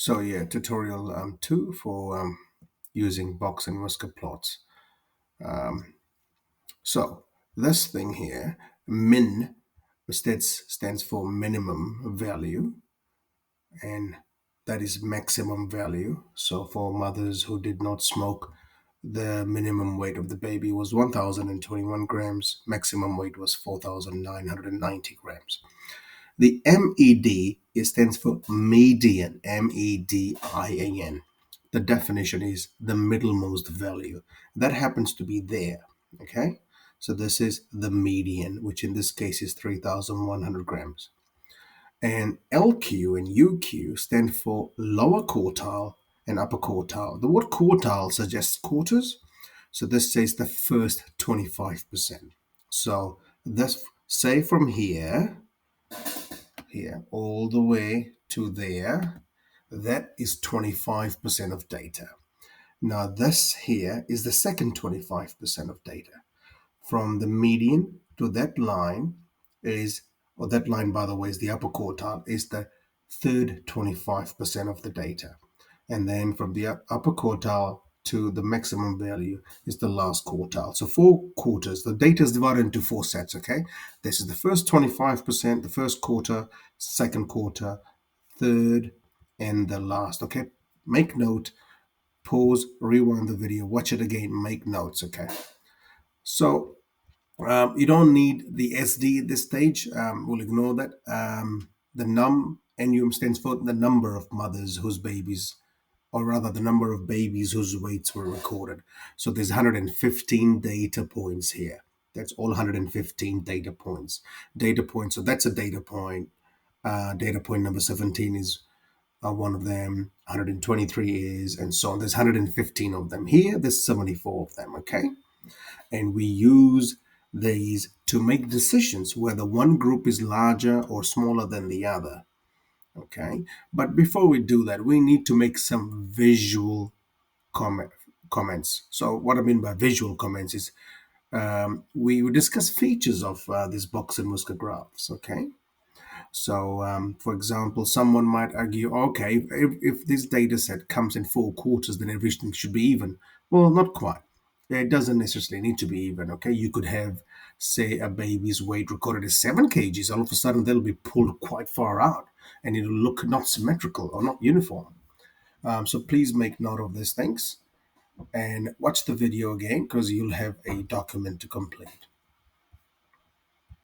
So yeah, tutorial 2 for using box and whisker plots. So this thing here, min, stands for minimum value, and that is maximum value. So for mothers who did not smoke, the minimum weight of the baby was 1,021 grams. Maximum weight was 4,990 grams. The MED stands for median, MEDIAN. The definition is the middlemost value. That happens to be there, okay? So this is the median, which in this case is 3,100 grams. And LQ and UQ stand for lower quartile and upper quartile. The word quartile suggests quarters, so this says the first 25%. So this, say from here all the way to there, that is 25% of data. Now this here is the second 25% of data. From the median to that line is, or that line by the way is the upper quartile, is the third 25% of the data. And then from the upper quartile to the maximum value is the last quartile. So 4 quarters. The data is divided into 4 sets, okay? This is the first 25%, the first quarter, second quarter, third, and the last, okay? Make note, pause, rewind the video, watch it again, make notes, okay? So you don't need the SD at this stage. We'll ignore that. The NUM stands for the number of mothers whose babies, or rather the number of babies whose weights were recorded. So there's 115 data points here. That's all 115 data points. So that's a data point. Data point number 17 is one of them. 123 is, and so on. There's 115 of them here. There's 74 of them, okay? And we use these to make decisions whether one group is larger or smaller than the other. Okay, but before we do that, we need to make some visual comments. So what I mean by visual comments is we will discuss features of these box and whisker graphs. Okay, so for example, someone might argue, okay, if this data set comes in 4 quarters, then everything should be even. Well, not quite. It doesn't necessarily need to be even, okay? You could have, say, a baby's weight recorded as 7 kgs. All of a sudden, they'll be pulled quite far out, and it'll look not symmetrical or not uniform. So please make note of these things and watch the video again because you'll have a document to complete.